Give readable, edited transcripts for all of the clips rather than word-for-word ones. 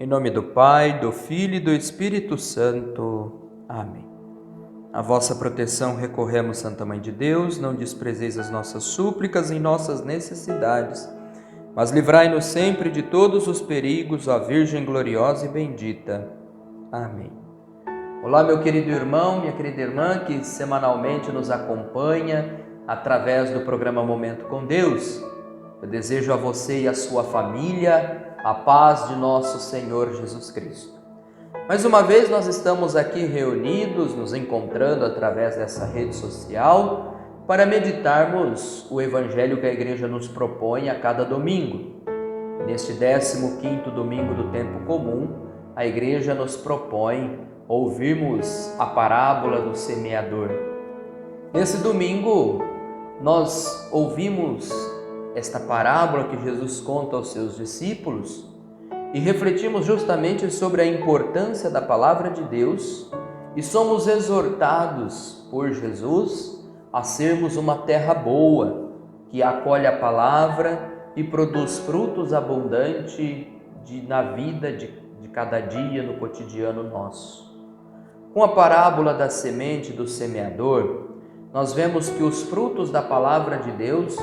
Em nome do Pai, do Filho e do Espírito Santo. Amém. A vossa proteção recorremos, Santa Mãe de Deus, não desprezeis as nossas súplicas em nossas necessidades, mas livrai-nos sempre de todos os perigos, ó Virgem gloriosa e bendita. Amém. Olá, meu querido irmão, minha querida irmã, que semanalmente nos acompanha através do programa Momento com Deus. Eu desejo a você e a sua família a paz de nosso Senhor Jesus Cristo. Mais uma vez nós estamos aqui reunidos, nos encontrando através dessa rede social para meditarmos o Evangelho que a Igreja nos propõe a cada domingo. Neste 15º domingo do tempo comum, a Igreja nos propõe ouvirmos a parábola do semeador. Nesse domingo, nós ouvimos esta parábola que Jesus conta aos seus discípulos e refletimos justamente sobre a importância da palavra de Deus e somos exortados por Jesus a sermos uma terra boa, que acolhe a palavra e produz frutos abundantes na vida de cada dia, no cotidiano nosso. Com a parábola da semente do semeador, nós vemos que os frutos da palavra de Deus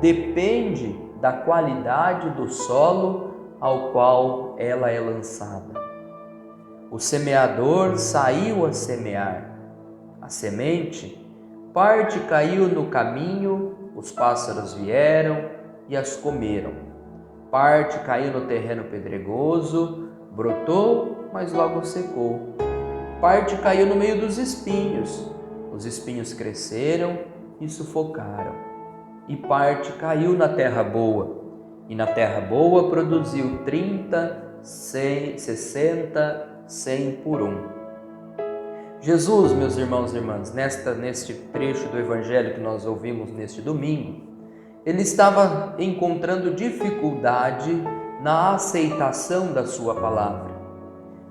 depende da qualidade do solo ao qual ela é lançada. O semeador saiu a semear. A semente, parte caiu no caminho, os pássaros vieram e as comeram. Parte caiu no terreno pedregoso, brotou, mas logo secou. Parte caiu no meio dos espinhos. Os espinhos cresceram e sufocaram. E parte caiu na terra boa, e na terra boa produziu 30, 100, 60, 100 por um. Jesus, meus irmãos e irmãs, neste trecho do Evangelho que nós ouvimos neste domingo, ele estava encontrando dificuldade na aceitação da sua palavra.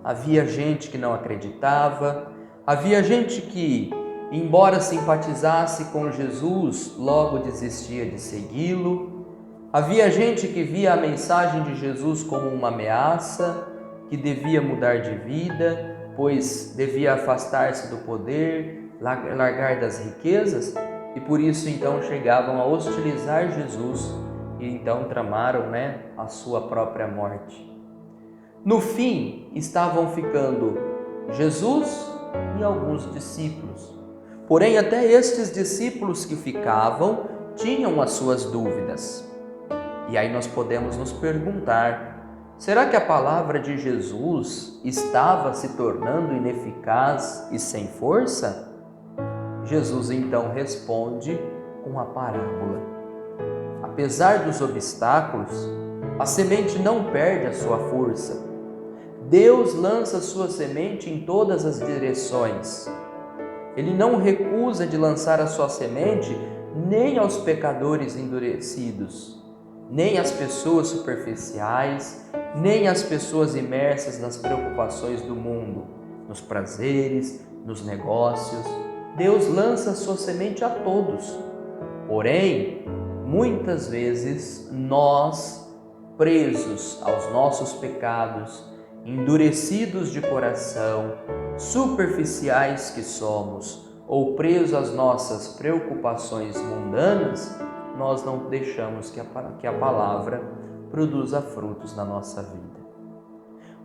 Havia gente que não acreditava, havia gente que, embora simpatizasse com Jesus, logo desistia de segui-lo. Havia gente que via a mensagem de Jesus como uma ameaça, que devia mudar de vida, pois devia afastar-se do poder, largar das riquezas, e por isso então chegavam a hostilizar Jesus e então tramaram, a sua própria morte. No fim, estavam ficando Jesus e alguns discípulos. Porém, até estes discípulos que ficavam tinham as suas dúvidas. E aí nós podemos nos perguntar: será que a palavra de Jesus estava se tornando ineficaz e sem força? Jesus então responde com a parábola. Apesar dos obstáculos, a semente não perde a sua força. Deus lança sua semente em todas as direções. Ele não recusa de lançar a sua semente nem aos pecadores endurecidos, nem às pessoas superficiais, nem às pessoas imersas nas preocupações do mundo, nos prazeres, nos negócios. Deus lança a sua semente a todos. Porém, muitas vezes nós, presos aos nossos pecados, endurecidos de coração, superficiais que somos, ou presos às nossas preocupações mundanas, nós não deixamos que a palavra produza frutos na nossa vida.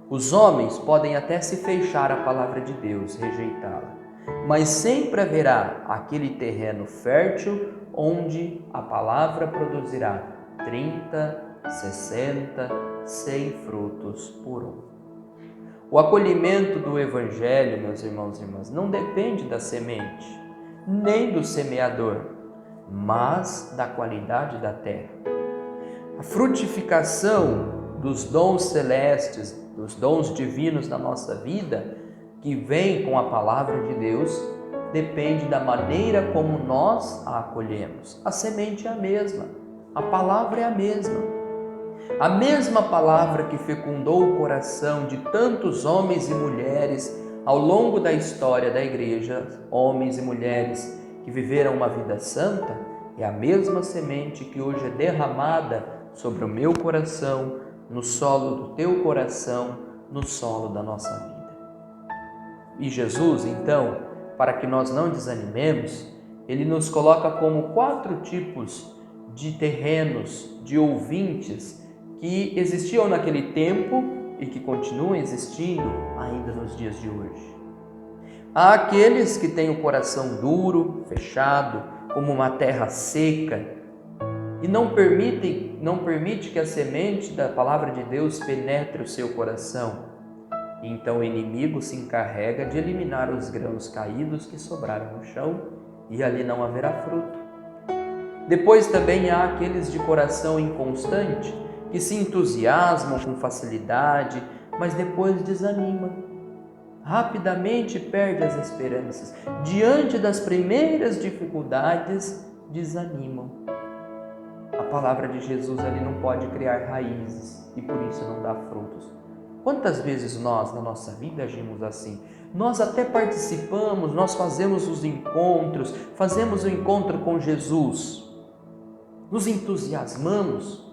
Os homens podem até se fechar à palavra de Deus, rejeitá-la, mas sempre haverá aquele terreno fértil onde a palavra produzirá 30, 60, 100 frutos por um. O acolhimento do Evangelho, meus irmãos e irmãs, não depende da semente, nem do semeador, mas da qualidade da terra. A frutificação dos dons celestes, dos dons divinos na nossa vida, que vem com a palavra de Deus, depende da maneira como nós a acolhemos. A semente é a mesma, a palavra é a mesma. A mesma palavra que fecundou o coração de tantos homens e mulheres ao longo da história da igreja, homens e mulheres que viveram uma vida santa, é a mesma semente que hoje é derramada sobre o meu coração, no solo do teu coração, no solo da nossa vida. E Jesus, então, para que nós não desanimemos, Ele nos coloca como 4 tipos de terrenos, de ouvintes que existiam naquele tempo e que continuam existindo ainda nos dias de hoje. Há aqueles que têm o coração duro, fechado, como uma terra seca, e não permite que a semente da palavra de Deus penetre o seu coração. Então o inimigo se encarrega de eliminar os grãos caídos que sobraram no chão, e ali não haverá fruto. Depois também há aqueles de coração inconstante, que se entusiasmam com facilidade, mas depois desanimam. Rapidamente perde as esperanças. Diante das primeiras dificuldades, desanimam. A palavra de Jesus ali não pode criar raízes e por isso não dá frutos. Quantas vezes nós, na nossa vida, agimos assim? Nós até participamos, nós fazemos os encontros, fazemos o encontro com Jesus, nos entusiasmamos,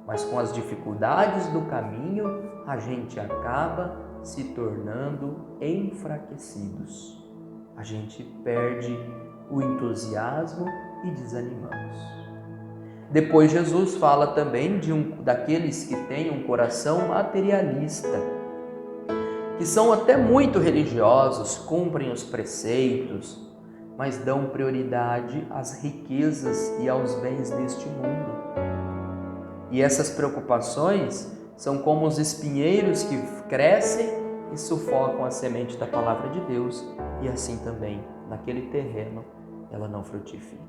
mas com as dificuldades do caminho, a gente acaba se tornando enfraquecidos. A gente perde o entusiasmo e desanimamos. Depois Jesus fala também daqueles que têm um coração materialista, que são até muito religiosos, cumprem os preceitos, mas dão prioridade às riquezas e aos bens deste mundo. E essas preocupações são como os espinheiros que crescem e sufocam a semente da palavra de Deus, e assim também, naquele terreno, ela não frutifica.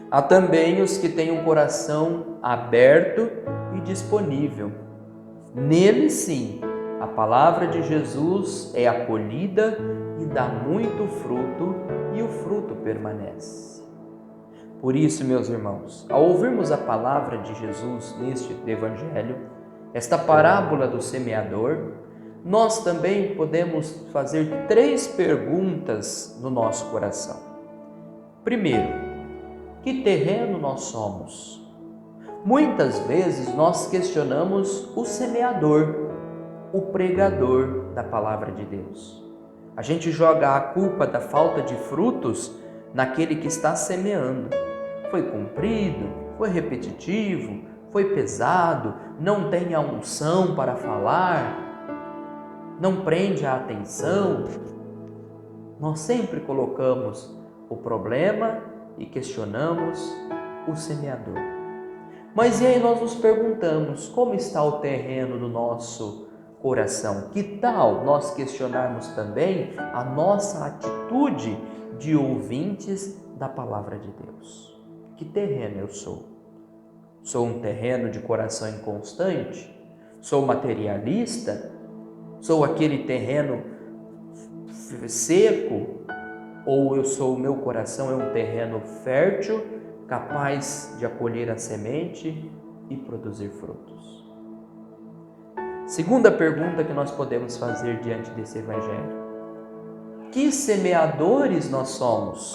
Há também os que têm um coração aberto e disponível. Nele, sim, a palavra de Jesus é acolhida e dá muito fruto, e o fruto permanece. Por isso, meus irmãos, ao ouvirmos a palavra de Jesus neste Evangelho, esta parábola do semeador, nós também podemos fazer 3 perguntas no nosso coração. Primeiro, que terreno nós somos? Muitas vezes nós questionamos o semeador, o pregador da palavra de Deus. A gente joga a culpa da falta de frutos naquele que está semeando. Foi comprido, foi repetitivo, foi pesado, não tem a unção para falar, não prende a atenção. Nós sempre colocamos o problema e questionamos o semeador. Mas e aí nós nos perguntamos, como está o terreno do nosso coração? Que tal nós questionarmos também a nossa atitude de ouvintes da palavra de Deus? Que terreno eu sou? Sou um terreno de coração inconstante? Sou materialista? Sou aquele terreno seco? Ou o meu coração é um terreno fértil, capaz de acolher a semente e produzir frutos? Segunda pergunta que nós podemos fazer diante desse Evangelho: que semeadores nós somos?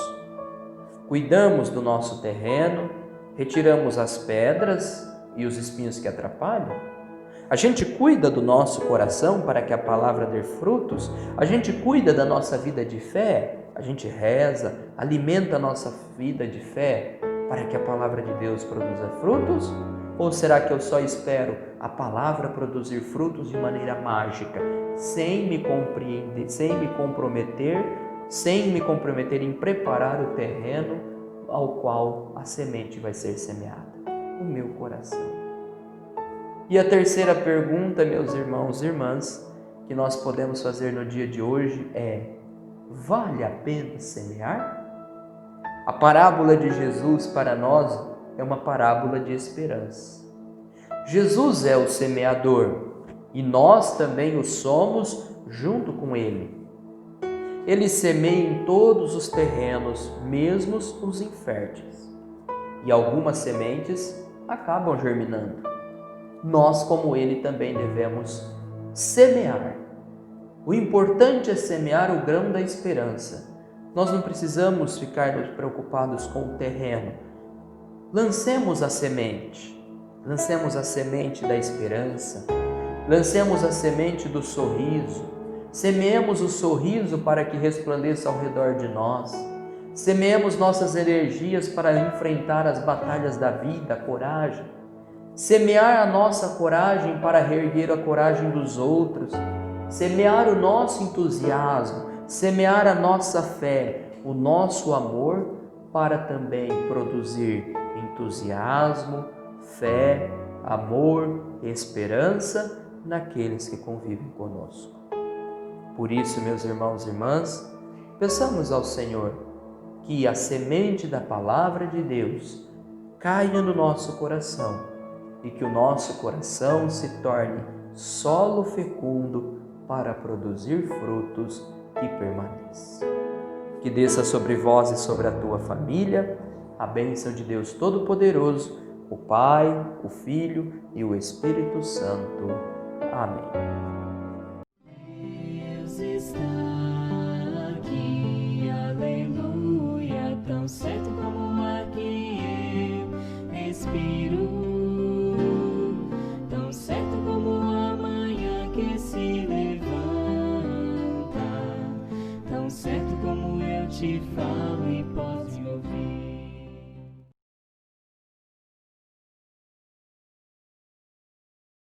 Cuidamos do nosso terreno, retiramos as pedras e os espinhos que atrapalham? A gente cuida do nosso coração para que a palavra dê frutos? A gente cuida da nossa vida de fé? A gente reza, alimenta a nossa vida de fé para que a palavra de Deus produza frutos? Ou será que eu só espero a palavra produzir frutos de maneira mágica, sem me compreender, sem me comprometer em preparar o terreno ao qual a semente vai ser semeada? O meu coração. E a terceira pergunta, meus irmãos e irmãs, que nós podemos fazer no dia de hoje é: vale a pena semear? A parábola de Jesus para nós é uma parábola de esperança. Jesus é o semeador e nós também o somos junto com Ele. Ele semeia em todos os terrenos, mesmo os inférteis, e algumas sementes acabam germinando. Nós, como Ele, também devemos semear. O importante é semear o grão da esperança. Nós não precisamos ficar preocupados com o terreno. Lancemos a semente da esperança, Lancemos a semente do sorriso. Semeemos o sorriso para que resplandeça ao redor de nós. Semeemos nossas energias para enfrentar as batalhas da vida, a coragem. Semear a nossa coragem para reerguer a coragem dos outros. Semear o nosso entusiasmo, semear a nossa fé, o nosso amor, para também produzir entusiasmo, fé, amor, esperança naqueles que convivem conosco. Por isso, meus irmãos e irmãs, peçamos ao Senhor que a semente da palavra de Deus caia no nosso coração e que o nosso coração se torne solo fecundo para produzir frutos que permaneçam. Que desça sobre vós e sobre a tua família a bênção de Deus Todo-Poderoso, o Pai, o Filho e o Espírito Santo. Amém. Deus está aqui, aleluia, tão certo como a que eu respiro, tão certo como a manhã que se levanta, tão certo como eu te falo e posso